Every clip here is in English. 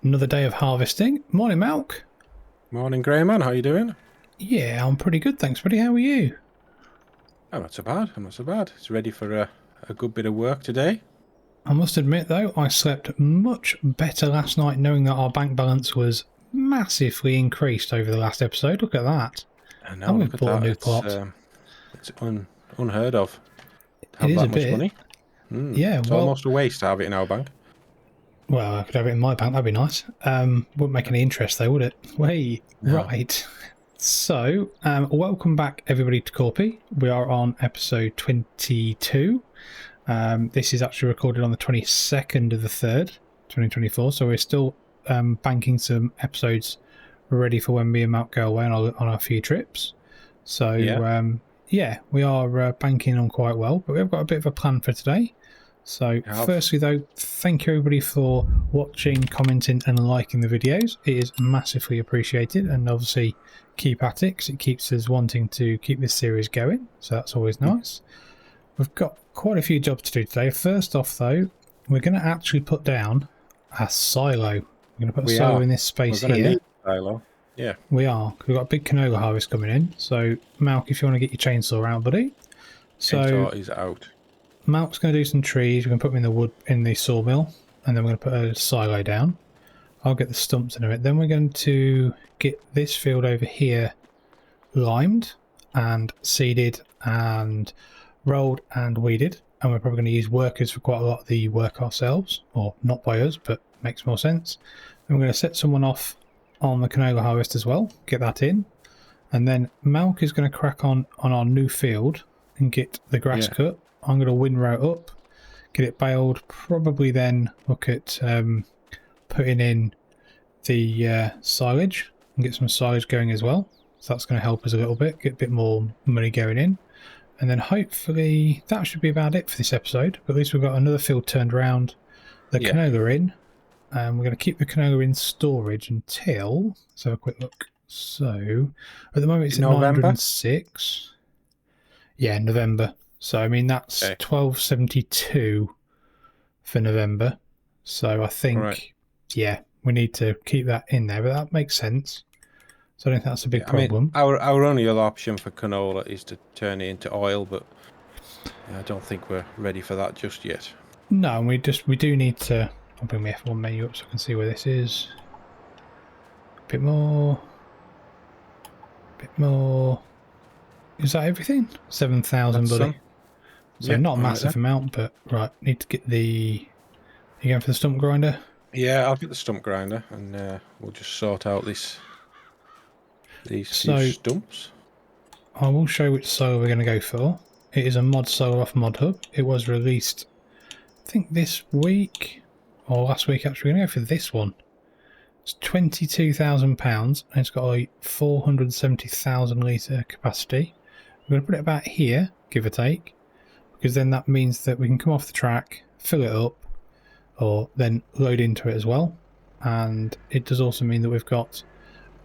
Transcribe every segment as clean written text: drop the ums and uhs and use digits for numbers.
Another day of harvesting. Morning, Malk. Morning, GrainMan. How you doing? Yeah, I'm pretty good, thanks, buddy. How are you? I'm not so bad. I'm not so bad. It's ready for a good bit of work today. I must admit, though, I slept much better last night knowing that our bank balance was massively increased over the last episode. Look at that. I know, And look we've at bought that. a new plot. It's unheard of to It have is a that much bit. money. Yeah, It's well, almost a waste to have it in our bank. well, I could have it in my bank. That'd be nice. Wouldn't make any interest, though, would it? Wait, No. right. So, welcome back, everybody, to Courseplay. We are on episode 22. This is actually recorded on the 22nd of the 3rd, 2024, so we're still banking some episodes ready for when me and Matt go away on our few trips. So, yeah, we are banking on quite well, but we've got a bit of a plan for today. So, firstly, though, thank you, everybody, for watching, commenting, and liking the videos. It is massively appreciated, and obviously, keep at it, because it keeps us wanting to keep this series going, so that's always nice. We've got quite a few jobs to do today. First off, though, we're going to actually put down a silo. We're going to put a silo in this space here. Need a silo. Yeah. We are. We've got a big canola harvest coming in. So, Malk, if you want to get your chainsaw out, buddy. Chainsaw is out. Malk's going to do some trees. We're going to put them in the wood in the sawmill, and then we're going to put a silo down. I'll get the stumps in a bit. Then we're going to get this field over here limed and seeded and rolled and weeded, and we're probably going to use workers for quite a lot of the work ourselves, or not by us, but makes more sense. And we're going to set someone off on the canola harvest as well, get that in, and then Malk is going to crack on our new field and get the grass cut. I'm going to windrow it up, get it baled, probably then look at putting in the silage and get some silage going as well. So that's going to help us a little bit, get a bit more money going in. And then hopefully that should be about it for this episode. But at least we've got another field turned around, the canola in. And we're going to keep the canola in storage until, let's have a quick look. So at the moment it's at 906. Yeah, November. So I mean that's 1272 for November. So I think, yeah, we need to keep that in there. But that makes sense. So I don't think that's a big problem. I mean, our only other option for canola is to turn it into oil, but I don't think we're ready for that just yet. No, we do need to. I'll bring my F1 menu up so I can see where this is. A bit more. Is that everything? 7,000, buddy. So not a massive amount, but right. Need to get the. You going for the stump grinder? Yeah, I'll get the stump grinder, and we'll just sort out these few stumps. I will show which silo we're going to go for. It is a mod silo off Mod Hub. It was released, I think, this week or last week. Actually, we're going to go for this one. It's £22,000 and it's got a 470,000 litre capacity. We're going to put it about here, give or take, because then that means that we can come off the track, fill it up, or then load into it as well. And it does also mean that we've got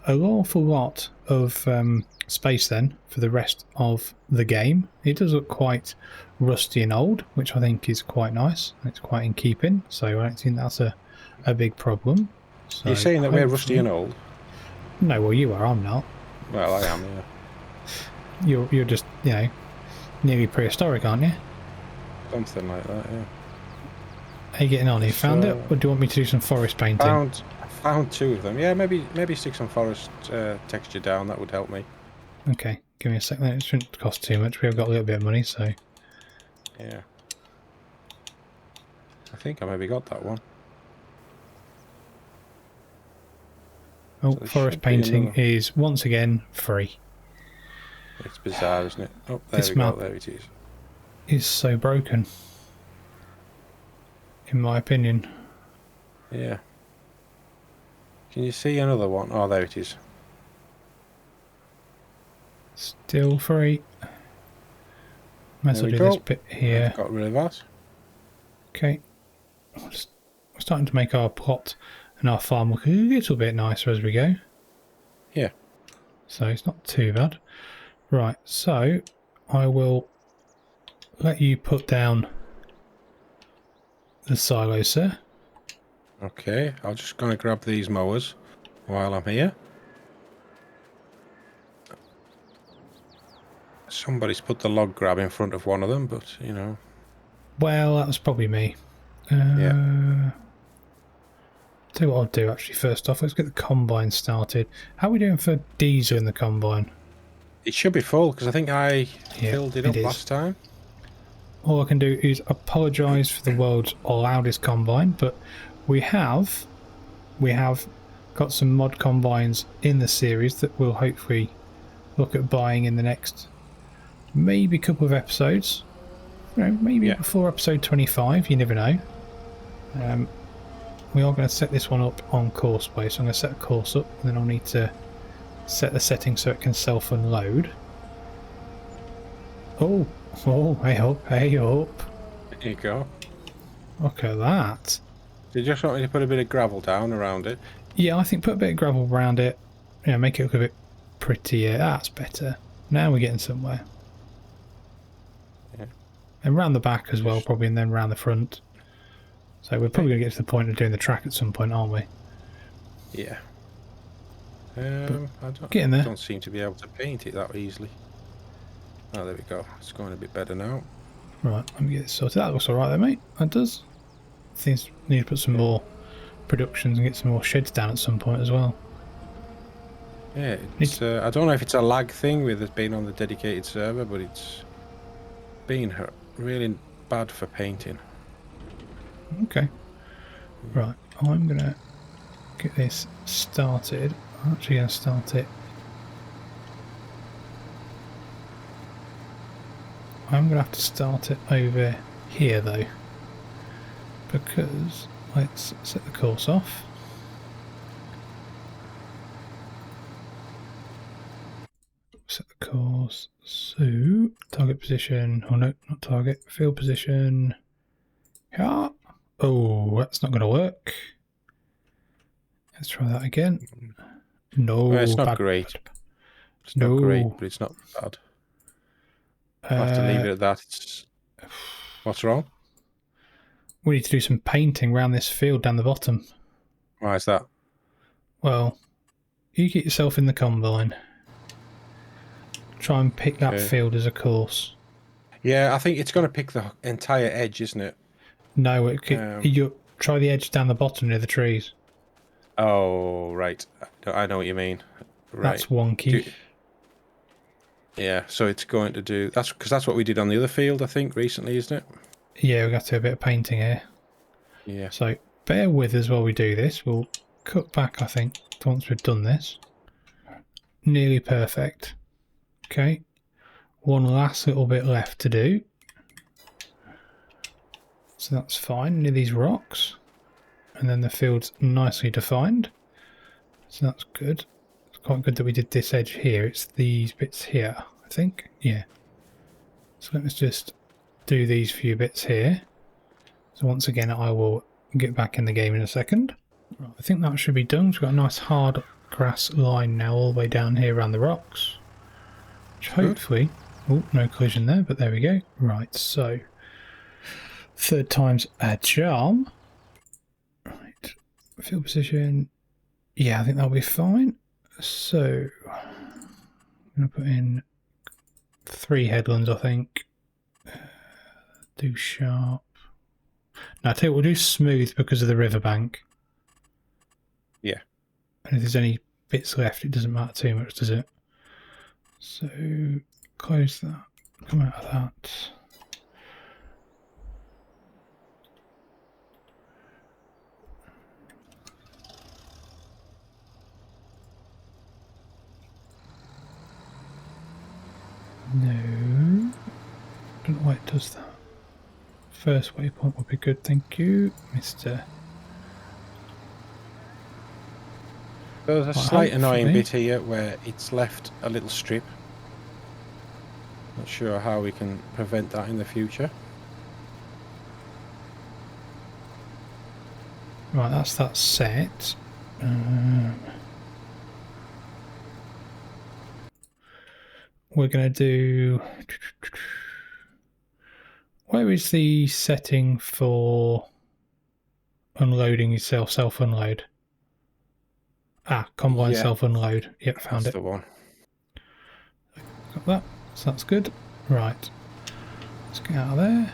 an awful lot of space then for the rest of the game. It does look quite rusty and old, which I think is quite nice. It's quite in keeping, so I don't think that's a big problem. So you're saying that we're rusty and old? No, well, you are. I'm not. Well, I am, yeah. You're just, nearly prehistoric, aren't you? Something like that, yeah. How are you getting on? You found it, or do you want me to do some forest painting? Found two of them. Yeah, maybe stick some forest texture down. That would help me. Okay, give me a second. It shouldn't cost too much. We've got a little bit of money, so. Yeah. I think I maybe got that one. Oh, so forest painting is once again free. It's bizarre, isn't it? Oh, there we go. There it is. Is so broken, in my opinion. Yeah. Can you see another one? Oh, there it is. Still free. Might as well do this bit here. I've got rid of that. Okay. We're starting to make our plot and our farm look a little bit nicer as we go. Yeah. So it's not too bad. Right, so I will let you put down the silo, sir. Okay, I'm just going to grab these mowers while I'm here. Somebody's put the log grab in front of one of them, but, you know. Well, that was probably me. Yeah. Tell you what I'll do actually first off, let's get the combine started. How are we doing for diesel in the combine? It should be full, because I think I filled it up is. last time. All I can do is apologise for the world's loudest combine, but we have got some mod combines in the series that we'll hopefully look at buying in the next maybe couple of episodes. You know, maybe before episode 25, you never know. We are going to set this one up on Courseplay, so I'm going to set a course up, and then I'll need to set the settings so it can self-unload. Oh, hey up. There you go. Look at that. Do you just want me to put a bit of gravel down around it? Yeah, I think put a bit of gravel around it. Yeah, make it look a bit prettier. That's better. Now we're getting somewhere. Yeah. And round the back as well, probably, and then round the front. So we're probably going to get to the point of doing the track at some point, aren't we? Yeah. I don't seem to be able to paint it that easily. Oh, there we go. It's going a bit better now. Right, let me get this sorted. That looks alright there, mate. That does. Things need to put some more productions and get some more sheds down at some point as well. Yeah, it's, I don't know if it's a lag thing with it being on the dedicated server, but it's been really bad for painting. Okay. Right, I'm going to get this started. I'm actually going to start it. I'm going to have to start it over here though, because let's set the course off. Set the course, so target position, oh no, not target, field position. Yeah. Oh, that's not going to work. Let's try that again. No, well, it's not great. It's not great, but it's not bad. I'll have to leave it at that. What's wrong? We need to do some painting around this field down the bottom. Why is that? Well, you get yourself in the combine. Try and pick that field as a course. Yeah, I think it's going to pick the entire edge, isn't it? No, you try the edge down the bottom near the trees. Oh, right. I know what you mean. Right. That's wonky. Yeah, so it's going to do... That's because that's what we did on the other field, I think, recently, isn't it? Yeah, we've got to do a bit of painting here. Yeah. So bear with us while we do this. We'll cut back, I think, once we've done this. Nearly perfect. Okay. One last little bit left to do. So that's fine, near these rocks. And then the field's nicely defined. So that's good. It's quite good that we did this edge here. It's these bits here, I think. Yeah. So let's just do these few bits here. So once again, I will get back in the game in a second. Right, I think that should be done. We've got a nice hard grass line now all the way down here around the rocks. Which hopefully... Oh, no collision there, but there we go. Right, so... Third time's a charm. Right, field position. Yeah, I think that'll be fine. So, I'm going to put in 3 headlands, I think. Do sharp. Now, I tell you what, we'll do smooth because of the riverbank. Yeah. And if there's any bits left, it doesn't matter too much, does it? So, close that. Come out of that. No, don't know why it does that. First waypoint would be good, thank you, Mr. There's a slight annoying bit here where it's left a little strip. Not sure how we can prevent that in the future. Right, that's that set. We're going to do... Where is the setting for unloading yourself, self-unload. Ah, combine Yeah. self-unload. Yep, found That's it. the one. Got that. So that's good. Right. Let's get out of there.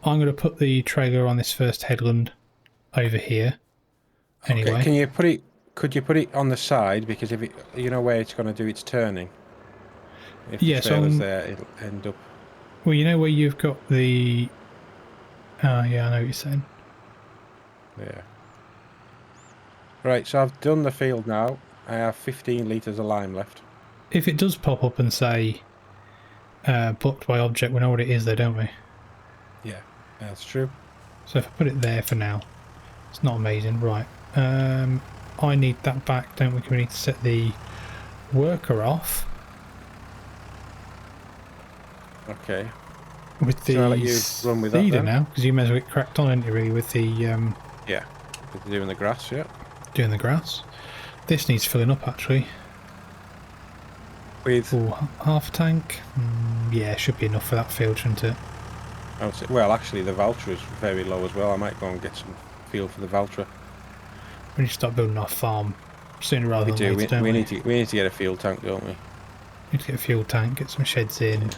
I'm going to put the trailer on this first headland over here. Anyway. Okay, can you put it... Could you put it on the side? Because if it... You know where it's going to do its turning? If the trailer's there, it'll end up... Well, you know where you've got the... yeah, I know what you're saying. Yeah. Right, so I've done the field now. I have 15 litres of lime left. If it does pop up and say blocked by object, we know what it is though, don't we? Yeah, that's true. So if I put it there for now, it's not amazing. Right. I need that back, don't we? We need to set the worker off. Okay. With the so I'll let you run with seeder that now, because you may as well get cracked on, haven't you, really, with the... yeah, with doing the grass, yeah. Doing the grass. This needs filling up, actually. With... Ooh, half a tank? Yeah, should be enough for that field, shouldn't it? Well, actually, the Valtra is very low as well. I might go and get some fuel for the Valtra. We need to start building our farm sooner rather than later, don't we? We need to get a fuel tank, don't we? Need to get a fuel tank, get some sheds in. Yeah.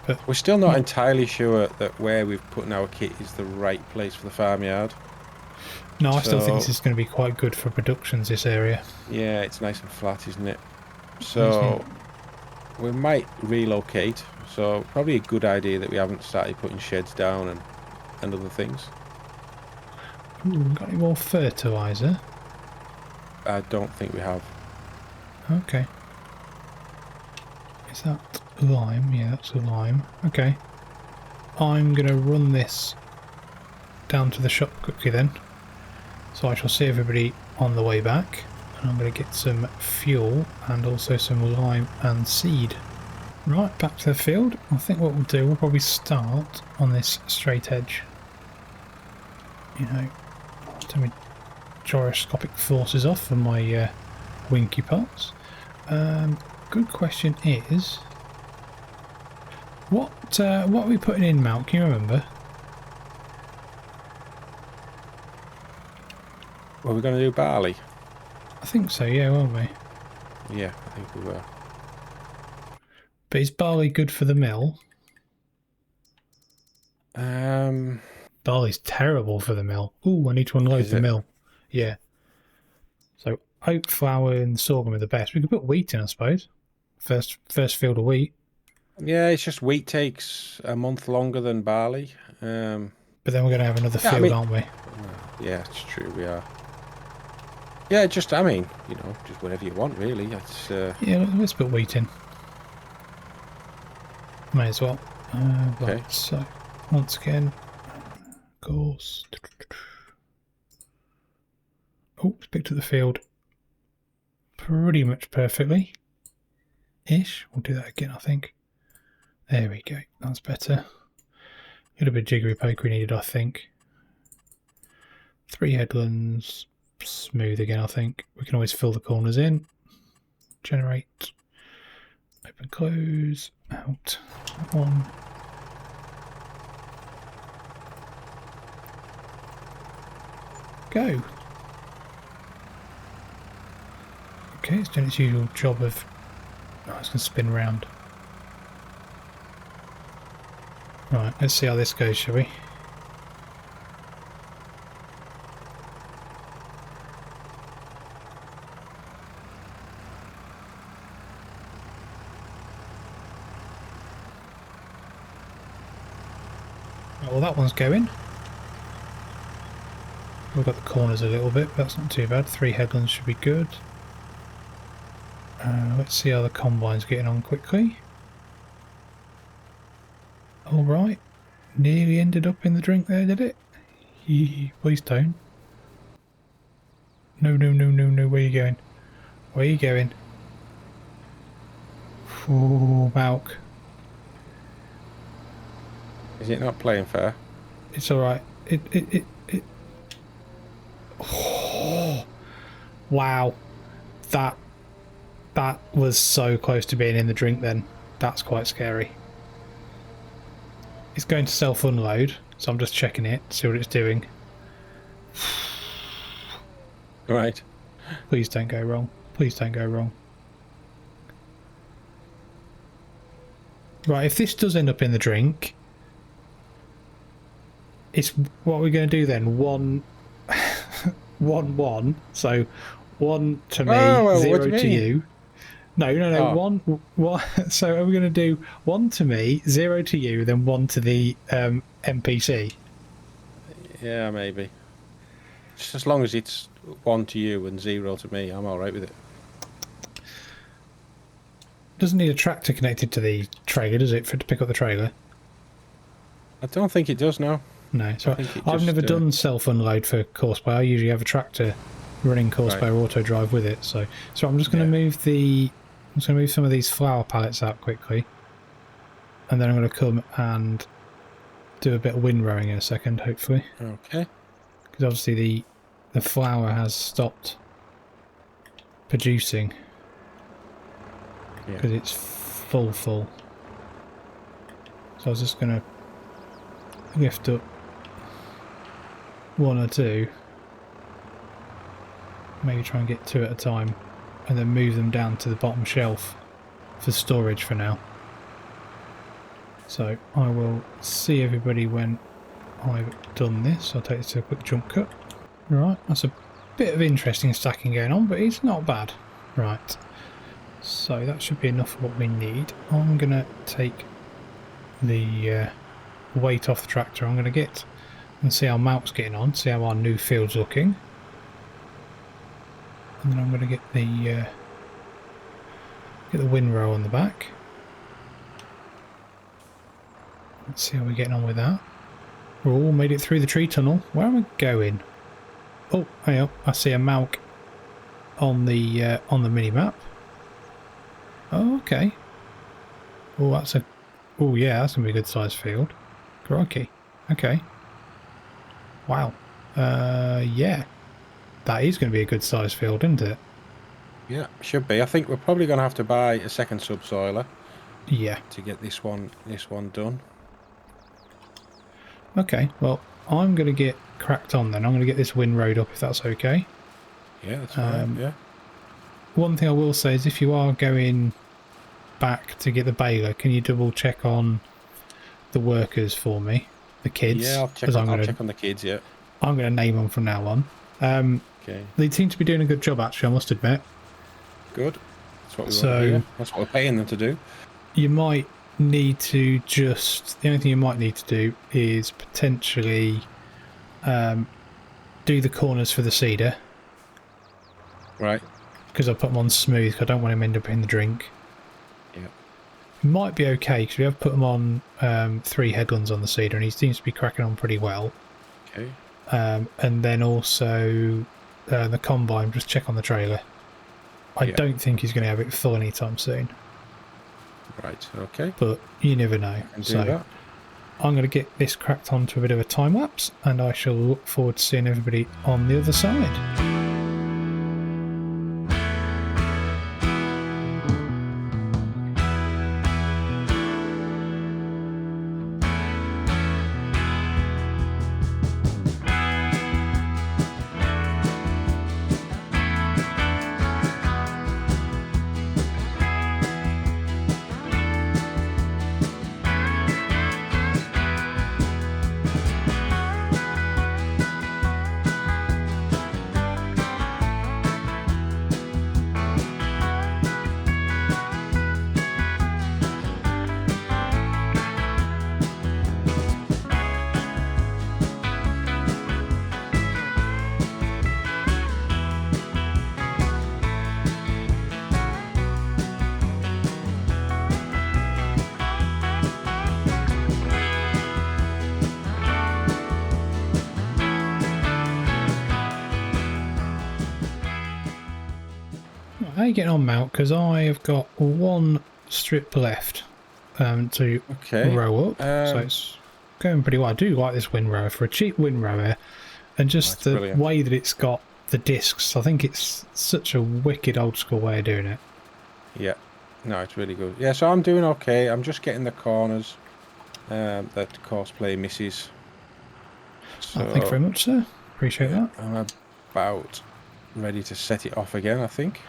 But we're still not entirely sure that where we've put in our kit is the right place for the farmyard. No, I still think this is going to be quite good for productions, this area. Yeah, it's nice and flat, isn't it? So we might relocate. So probably a good idea that we haven't started putting sheds down and other things. Ooh, got any more fertiliser? I don't think we have. Okay. Is that lime? Yeah, that's a lime. Okay. I'm going to run this down to the shop quickly then. So I shall see everybody on the way back. And I'm going to get some fuel and also some lime and seed. Right, back to the field. I think what we'll do, we'll probably start on this straight edge. You know, turn my gyroscopic forces off for my winky parts. Good question is, what are we putting in, Mal? Can you remember? Well, we're going to do barley. I think so, yeah, won't we? Yeah, I think we were. But is barley good for the mill? Barley's terrible for the mill. Ooh, I need to unload the mill. Yeah. So oat flour and sorghum are the best. We could put wheat in, I suppose. First field of wheat. Yeah, it's just wheat takes a month longer than barley. But then we're going to have another field, aren't we? Yeah, it's true, we are. Yeah, just, I mean, you know, just whatever you want, really. It's, yeah, let's put wheat in. May as well. okay. Right, so, once again, of course. Oh, it's picked up the field pretty much perfectly. Ish. We'll do that again, I think. There we go. That's better. A little bit of jiggery pokery needed, I think. 3 headlands. Smooth again, I think. We can always fill the corners in. Generate. Open, close. Out. That one. Go. Okay, it's doing its usual job of... Oh, it's going to spin round. Right, let's see how this goes, shall we? Well, that one's going. We've got the corners a little bit, but that's not too bad. 3 headlands should be good. Let's see how the combine's getting on quickly. Alright. Nearly ended up in the drink there, did it? Please don't. No, no, no, no, no. Where are you going? Where are you going? Oh, milk. Is it not playing fair? It's alright. It. Oh, wow. That was so close to being in the drink then. That's quite scary. It's going to self-unload. So I'm just checking it, see what it's doing. Right. Please don't go wrong. Please don't go wrong. Right, if this does end up in the drink, it's what we're going to do then. 1, 1, 1. So 1 to me, Oh, well, 0 to you. No. Oh. 1. So are we going to do 1 to me, 0 to you, then 1 to the NPC? Yeah, maybe. Just as long as it's 1 to you and 0 to me, I'm all right with it. Doesn't need a tractor connected to the trailer, does it, to pick up the trailer? I don't think it does now. No. So I've never done self-unload for Courseplay. I usually have a tractor running Courseplay auto drive with it. So I'm just going to move some of these flour pallets out quickly, and then I'm going to come and do a bit of windrowing in a second, hopefully. Okay. Because obviously the flour has stopped producing because it's full. So I was just going to lift up 1 or 2, maybe try and get 2 at a time, and then move them down to the bottom shelf for storage for now. So I will see everybody when I've done this. I'll take this to a quick jump cut. Right, that's a bit of interesting stacking going on, but it's not bad. Right, so that should be enough of what we need. I'm going to take the weight off the tractor. I'm going to get and see how Mount's getting on, see how our new field's looking. And then I'm going to get the windrow on the back. Let's see how we're getting on with that. We're all made it through the tree tunnel. Where am I going? Oh, hang on. I see a Mount on the mini map. Oh, okay. Oh, that's a. Oh, yeah, that's gonna be a good sized field. Crikey. Okay. Wow. Yeah. That is going to be a good sized field, isn't it? Yeah, should be. I think we're probably going to have to buy a second subsoiler. Yeah. To get this one done. Okay. Well, I'm going to get cracked on then. I'm going to get this windrowed up if that's okay. Yeah, that's fine. Yeah. One thing I will say is if you are going back to get the baler, can you double check on the workers for me? The kids. Yeah, I'll check on the kids, yeah. I'm going to name them from now on. Okay. They seem to be doing a good job, actually, I must admit. Good. That's what we want to do. That's what we're paying them to do. You might need to just... The only thing you might need to do is potentially do the corners for the cedar. Right. Because I put them on smooth, because I don't want him to end up in the drink. Yeah. It might be okay, because we have put him on 3 headlands on the cedar, and he seems to be cracking on pretty well. Okay. And then also the combine, just check on the trailer. I don't think he's going to have it full anytime soon. Right, okay. But you never know. So I'm going to get this cracked onto a bit of a time lapse, and I shall look forward to seeing everybody on the other side. How are you getting on, Mount? Because I have got 1 strip left to row up, so it's going pretty well. I do like this windrower for a cheap windrower, and just the brilliant way that it's got the discs. I think it's such a wicked old school way of doing it. Yeah, no, it's really good. Yeah, so I'm doing okay. I'm just getting the corners that Courseplay misses. So, thank you very much, sir. Appreciate that. I'm about ready to set it off again, I think.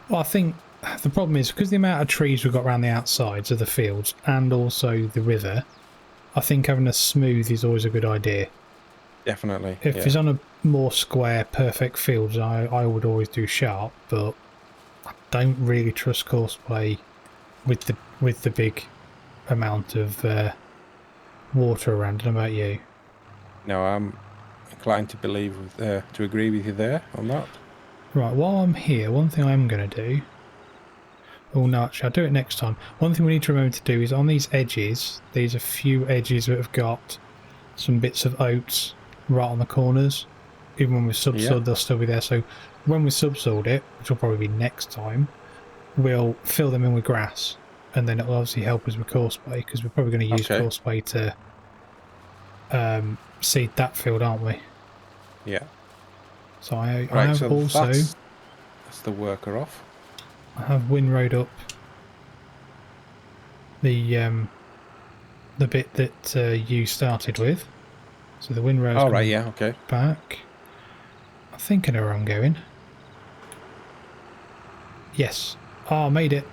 Well, I think the problem is because the amount of trees we've got around the outsides of the fields and also the river, I think having a smooth is always a good idea. Definitely. If it's on a more square, perfect fields, I would always do sharp, but I don't really trust Courseplay with the big amount of water around. I don't know about you. No, I'm inclined to believe to agree with you there on that. Right, while I'm here, one thing I'm going to do... Oh no, actually I'll do it next time. One thing we need to remember to do is on these edges, there's a few edges that have got some bits of oats right on the corners. Even when we've subsoiled, they'll still be there. So when we subsoiled it, which will probably be next time, we'll fill them in with grass. And then it'll obviously help us with Courseplay, because we're probably going to use Courseplay to seed that field, aren't we? Yeah. So I have also... That's the worker off. I have windrowed up the bit that you started with. So the windrow's back. I think I know where I'm going. Yes. Oh, I made it.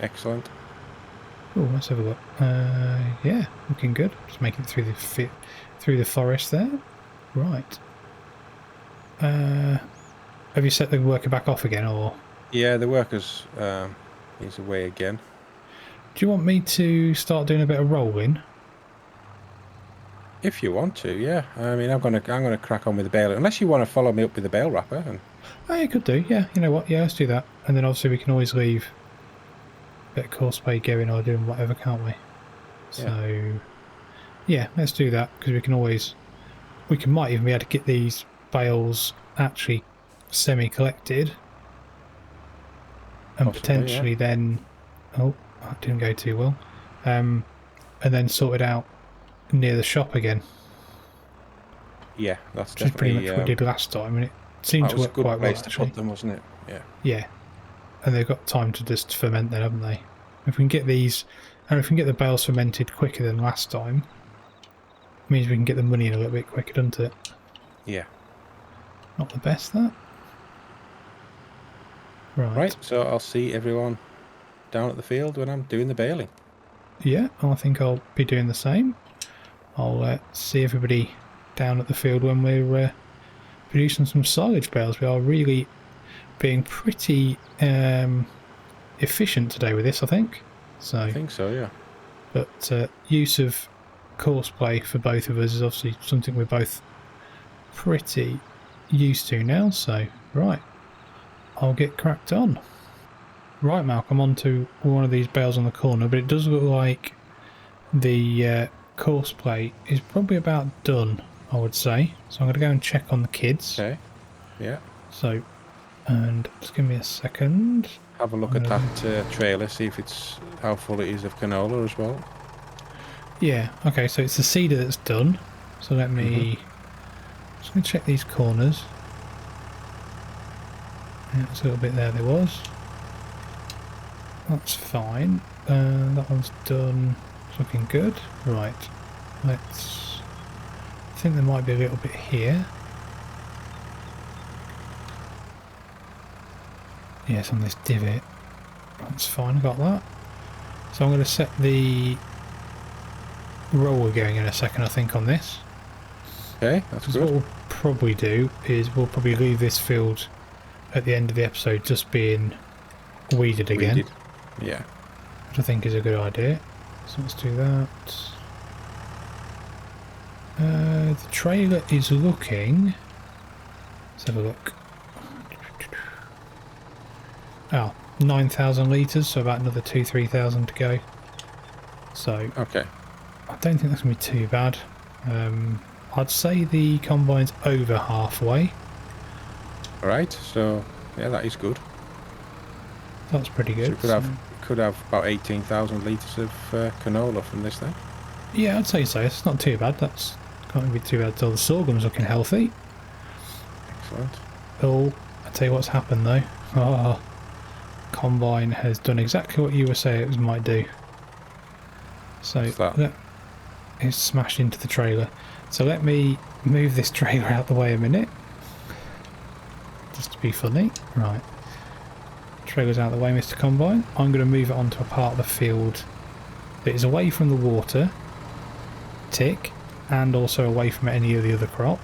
Excellent. Oh, let's have a look. Yeah, looking good. Just making it through the forest there. Right. Have you set the worker back off again, or? Yeah, the worker's is away again. Do you want me to start doing a bit of rolling? If you want to, yeah. I mean, I'm gonna crack on with the bale, unless you want to follow me up with the bale wrapper. And... Oh, you could do. Yeah, you know what? Yeah, let's do that. And then obviously we can always leave a bit of Courseplay going or doing whatever, can't we? So, yeah, let's do that, because we might even be able to get these bales actually semi-collected, and possibly, potentially then, oh, that didn't go too well, and then sorted out near the shop again. Yeah, that's which is pretty much what we did last time, and it seemed to work quite well, actually. To put them, wasn't it? Yeah. Yeah, and they've got time to just ferment then, haven't they? If we can get these, and if we can get the bales fermented quicker than last time, it means we can get the money in a little bit quicker, doesn't it? Yeah. Not the best, that. Right, so I'll see everyone down at the field when I'm doing the baling. Yeah, I think I'll be doing the same. I'll see everybody down at the field when we're producing some silage bales. We are really being pretty efficient today with this, I think. So I think so, yeah. But use of Courseplay for both of us is obviously something we're both pretty used to now. So, right, I'll get cracked on. Right, Malcolm, on to one of these bales on the corner, but it does look like the Courseplay is probably about done, I would say. So I'm going to go and check on the kids. Okay, yeah. So, and just give me a second. Have a look at that trailer, see if it's how full it is of canola as well. Yeah, okay, so it's the seeder that's done. So let me... Just going to check these corners. Yeah, there's a little bit there was. That's fine. That one's done. It's looking good. Right. Let's... I think there might be a little bit here. Yes, on this divot. That's fine, I got that. So I'm going to set the roller going in a second, I think, on this. Okay, that's good. What we'll probably do is we'll probably leave this field at the end of the episode just being weeded again. Yeah. Which I think is a good idea. So let's do that. The trailer is looking... Let's have a look. Oh, 9,000 litres, so about another 2,000-3,000 to go. So, okay. I don't think that's going to be too bad. I'd say the combine's over halfway. Alright, so yeah, that is good. That's pretty good. So could have about 18,000 litres of canola from this then. Yeah, I'd say so. It's not too bad. That's can't be too bad at all. The sorghum's looking healthy. Excellent. Oh, I'll tell you what's happened though. Oh, combine has done exactly what you were saying it might do. So it's smashed into the trailer. So let me move this trailer out the way a minute. Just to be funny. Right. Trailer's out of the way, Mr. Combine. I'm going to move it onto a part of the field that is away from the water. Tick. And also away from any of the other crop.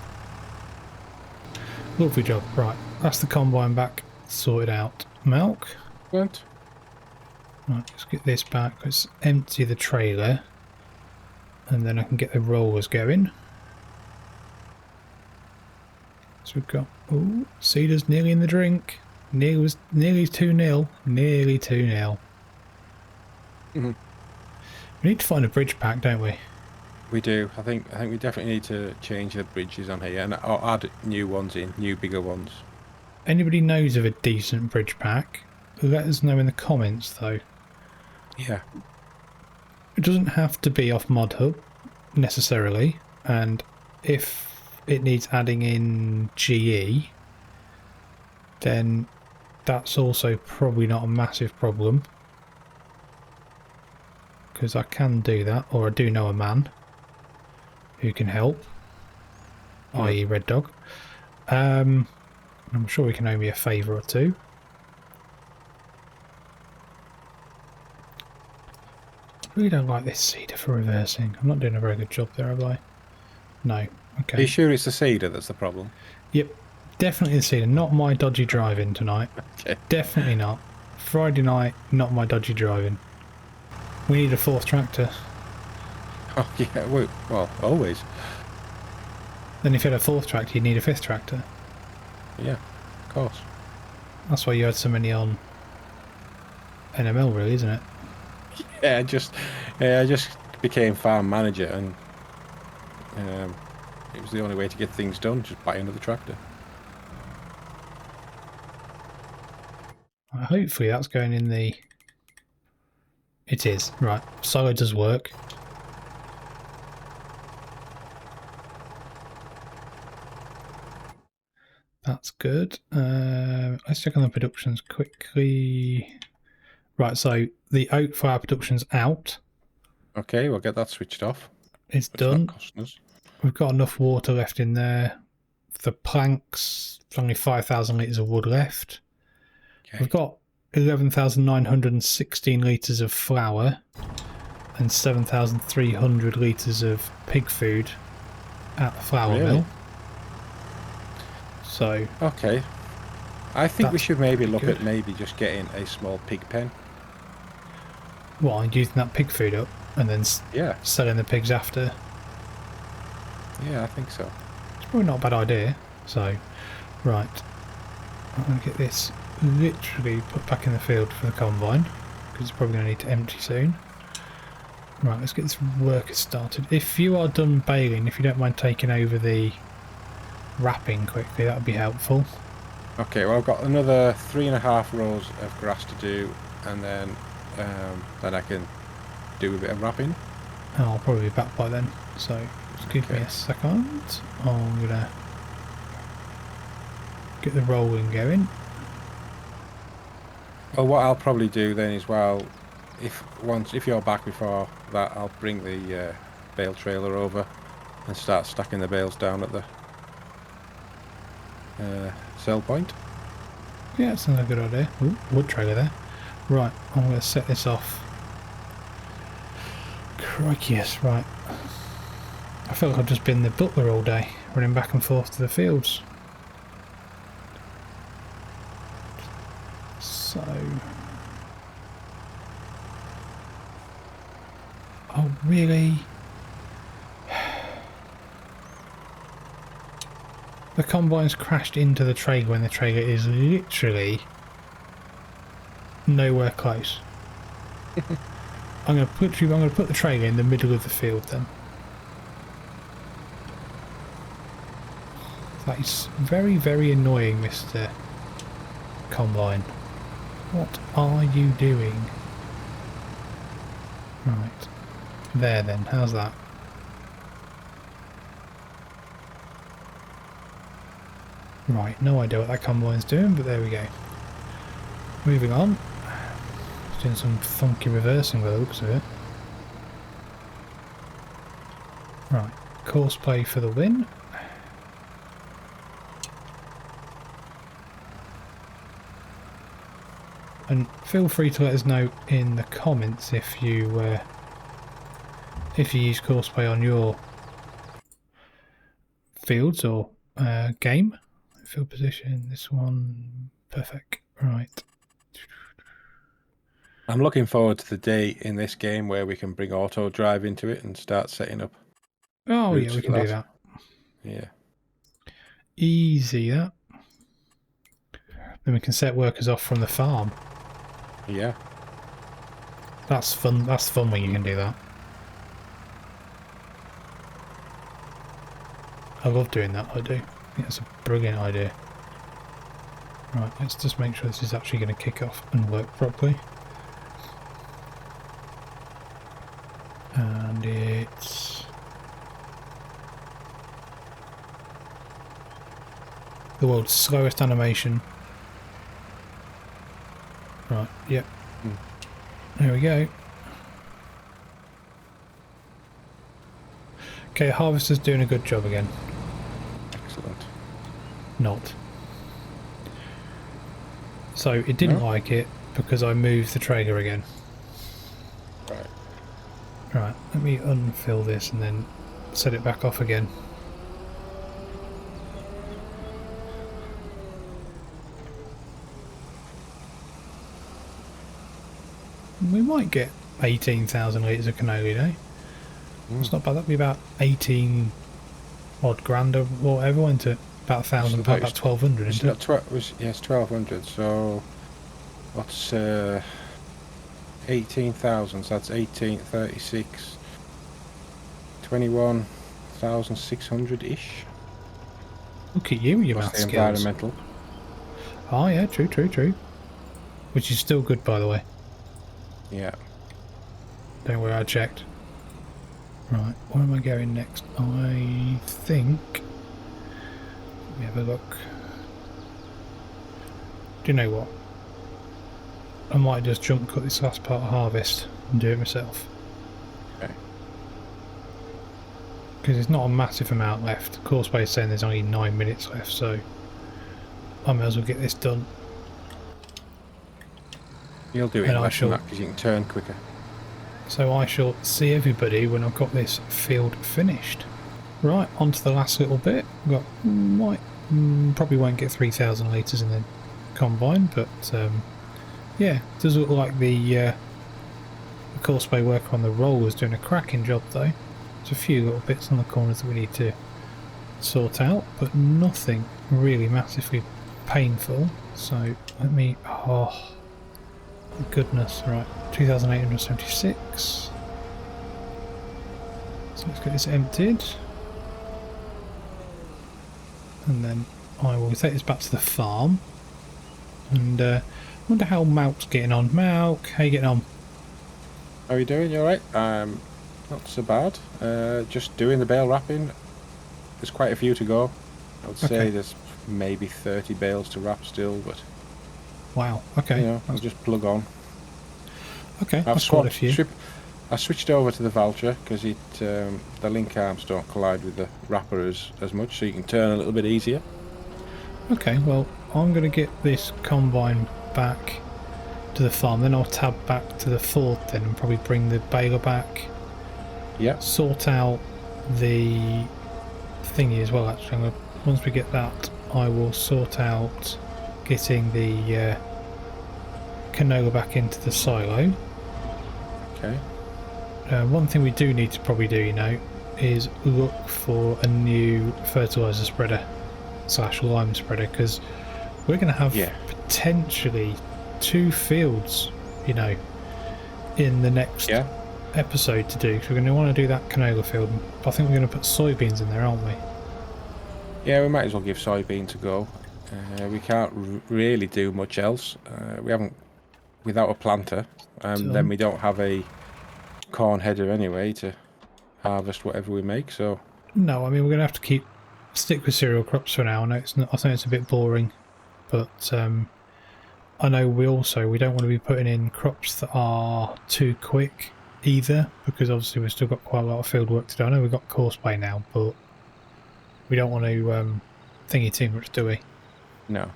Lovely job. Right. That's the combine back sorted out. Milk. What? Right, let's get this back. Let's empty the trailer. And then I can get the rollers going. So we've got... Oh, Cedar's nearly in the drink. Nearly 2-0. Nearly 2-0. Mm-hmm. We need to find a bridge pack, don't we? We do. I think we definitely need to change the bridges on here and or add new ones in, new bigger ones. Anybody knows of a decent bridge pack? Let us know in the comments, though. Yeah. It doesn't have to be off ModHub, necessarily. And if it needs adding in GE, then that's also probably not a massive problem. Because I can do that, or I do know a man who can help, i.e. Red Dog. I'm sure he can owe me a favour or two. I really don't like this cedar for reversing. I'm not doing a very good job there, have I? No. Okay. Are you sure it's the cedar that's the problem? Yep. Definitely the cedar. Not my dodgy driving tonight. Okay. Definitely not. Friday night, not my dodgy driving. We need a 4th tractor. Oh yeah, well, always. Then if you had a 4th tractor, you'd need a 5th tractor. Yeah, of course. That's why you had so many on NML, really, isn't it? Yeah, I just became farm manager, and it was the only way to get things done. Just buy another tractor. Hopefully that's going in the... It is. Right. Silo does work. That's good. Let's check on the productions quickly. Right, so the oat flour production's out. Okay, we'll get that switched off. It's done. We've got enough water left in there. The planks, only 5,000 litres of wood left. Okay. We've got 11,916 litres of flour and 7,300 litres of pig food at the flour mill. So okay, I think we should maybe look at just getting a small pig pen. What, and using that pig food up and then selling the pigs after? Yeah, I think so. It's probably not a bad idea. So, right, I'm going to get this literally put back in the field for the combine because it's probably going to need to empty soon. Right, let's get this worker started. If you are done baling, if you don't mind taking over the wrapping quickly, that would be helpful. Okay, well I've got another 3.5 rows of grass to do, and then I can do a bit of wrapping. I'll probably be back by then, so just give me a second. I'm gonna get the rolling going. Well, what I'll probably do then is, if you're back before that, I'll bring the bale trailer over and start stacking the bales down at the sell point. Yeah, that sounds like a good idea. Ooh, wood trailer there. Right, I'm going to set this off. Crikey, yes, right. I feel like I've just been the butler all day, running back and forth to the fields. So... Oh, really? The combine's crashed into the trailer when the trailer is literally nowhere close. I'm going to put the trailer in the middle of the field then. That is very, very annoying, Mr. Combine. What are you doing? Right. There then, how's that? Right, no idea what that combine's doing, but there we go. Moving on. It's doing some funky reversing by the looks of it. Right, Courseplay for the win. And feel free to let us know in the comments if you use Courseplay on your fields or game. Field position, this one, perfect. Right. I'm looking forward to the day in this game where we can bring auto drive into it and start setting up. Oh yeah, we can do that. Yeah. Easy that. Then we can set workers off from the farm. Yeah. That's fun. That's fun when you can do that. I love doing that. I do. I think that's a brilliant idea. Right, let's just make sure this is actually going to kick off and work properly. And it's the world's slowest animation. Right, yep. There we go. Okay, harvester's doing a good job again. Excellent. Not. So it didn't like it because I moved the trailer again. Right. Right, let me unfill this and then set it back off again. We might get 18,000 litres of canola a day. It's not bad. That'd be about 18 odd grand or whatever, went it? About 1,000, about 1,200, isn't it? Yes, 1,200. So what's 18,000? So that's 18, 36, 21,600-ish. Look at you with your math skills. Environmental. Oh yeah, true, true, true. Which is still good, by the way. Yeah. Don't worry, I checked. Right, where am I going next? I think... Let me have a look. Do you know what? I might just jump cut this last part of harvest and do it myself. Okay. Because there's not a massive amount left. Courseplay is saying there's only 9 minutes left, so I may as well get this done. You'll do it less than that because you can turn quicker. So I shall see everybody when I've got this field finished. Right, on to the last little bit. We've got probably won't get 3,000 litres in the combine, but yeah, it does look like the Courseplay worker on the roll is doing a cracking job though. There's a few little bits on the corners that we need to sort out, but nothing really massively painful. So let me... oh goodness, right, 2,876. So let's get this emptied. And then I will take this back to the farm. And I wonder how Malk's getting on. Malk, how you getting on? How are you doing? You alright? Not so bad. Just doing the bale wrapping. There's quite a few to go. I would say there's maybe 30 bales to wrap still, but... Wow, okay. You know, I'll just plug on. Okay, that's quite a few. I switched over to the vulture because the link arms don't collide with the wrapper as much, so you can turn a little bit easier. Okay, well, I'm going to get this combine back to the farm, then I'll tab back to the Ford then and probably bring the baler back. Yeah. Sort out the thingy as well, actually. Once we get that, I will sort out getting the canola back into the silo. Okay. One thing we do need to probably do, you know, is look for a new fertiliser spreader / lime spreader, because we're going to have potentially 2 fields, you know, in the next episode to do. So we're going to want to do that canola field. I think we're going to put soybeans in there, aren't we? Yeah, we might as well give soybeans a go. We can't really do much else. We haven't, without a planter, then we don't have a corn header anyway to harvest whatever we make. So no, I mean, we're going to have to stick with cereal crops for now. I know it's not, I think it's a bit boring, but I know we don't want to be putting in crops that are too quick either, because obviously we've still got quite a lot of field work to do. I know we've got Courseplay now, but we don't want to thingy too much, do we? No.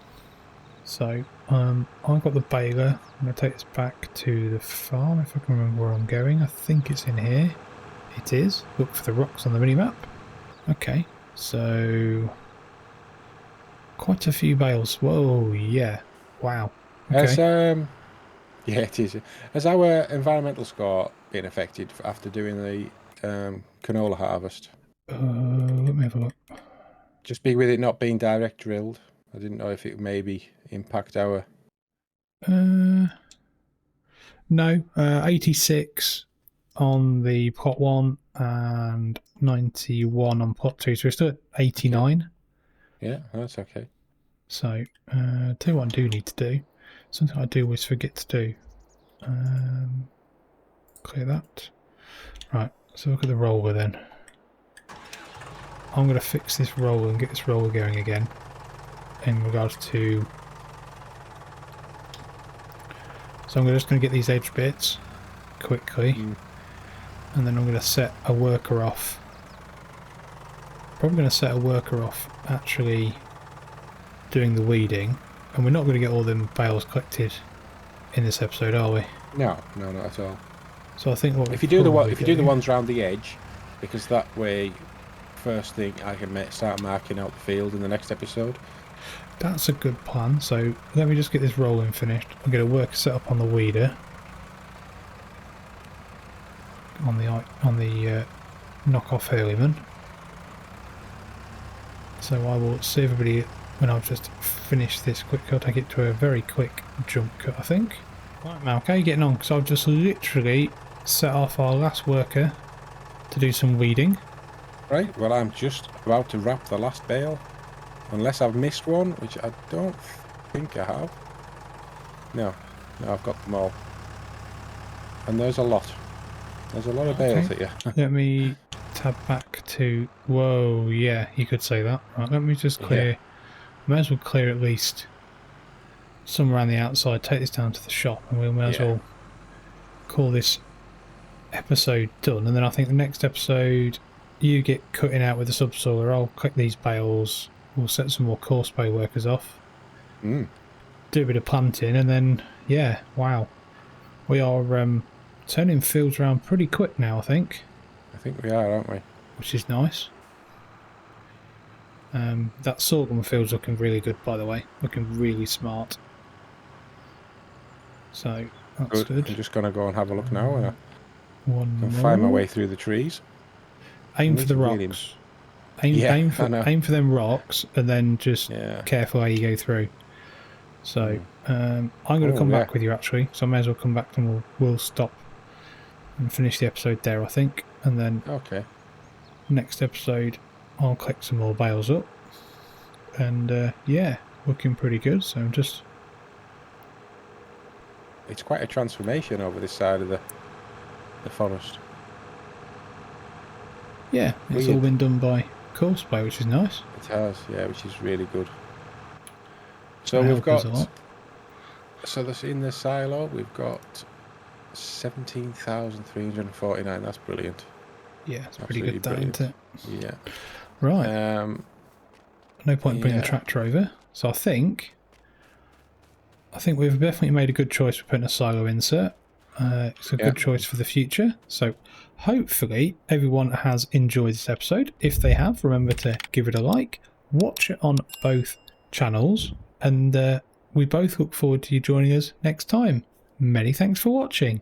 So I've got the baler. I'm going to take this back to the farm if I can remember where I'm going. I think it's in here. It is. Look for the rocks on the minimap. Okay, so quite a few bales. Whoa, yeah. Wow. Okay. Yeah, it is. Has our environmental score been affected after doing the canola harvest? Let me have a look. Just be with it not being direct drilled. I didn't know if it maybe impact our... No, 86 on the plot 1 and 91 on plot 2, so we're still at 89. Okay. Yeah, that's okay. So, tell you what I do need to do. Something I do always forget to do. Clear that. Right, so look at the roller then. I'm going to fix this roller and get this roller going again in regards to... So I'm just going to get these edge bits quickly, and then I'm going to set a worker off. Probably going to set a worker off actually doing the weeding, and we're not going to get all them bales collected in this episode, are we? No, not at all. So I think what if you do the ones around the edge, because that way, first thing I can start marking out the field in the next episode. That's a good plan. So let me just get this rolling finished. I'll get a worker set up on the weeder, on the knockoff hurleyman. So I will see everybody when I've just finished this quick. I'll take it to a very quick jump cut, I think. Right, Mal, how are you getting on? Because I've just literally set off our last worker to do some weeding. Right, well I'm just about to wrap the last bale. Unless I've missed one, which I don't think I have. No, I've got them all. And there's a lot. There's a lot of bales here. Let me tab back to... Whoa, yeah, you could say that. Right, let me just clear... Yeah. May as well clear at least some around the outside, take this down to the shop, and we may as well call this episode done. And then I think the next episode, you get cutting out with the subsoiler, I'll click these bales... We'll set some more Courseplay workers off. Do a bit of planting, and then, yeah, wow. We are turning fields around pretty quick now, I think. I think we are, aren't we? Which is nice. That sorghum field's looking really good, by the way. Looking really smart. So, that's good. I'm just going to go and have a look now. And find my way through the trees. Aim for the rocks. Aim for them rocks, and then just careful how you go through. So I'm going to come back with you actually, so I may as well come back and we'll stop and finish the episode there, I think, and then next episode I'll collect some more bales up, and yeah, looking pretty good. So I'm just... It's quite a transformation over this side of the forest. Yeah, it's all been done by Courseplay, which is nice. It has, yeah, which is really good. So we've got... So that's in the silo, we've got 17,349. That's brilliant. Yeah, it's pretty good, that, isn't it? Yeah. Right. No point bringing the tractor over. So I think we've definitely made a good choice for putting a silo insert. It's a good choice for the future. So hopefully everyone has enjoyed this episode. If they have, remember to give it a like, watch it on both channels, and we both look forward to you joining us next time. Many thanks for watching.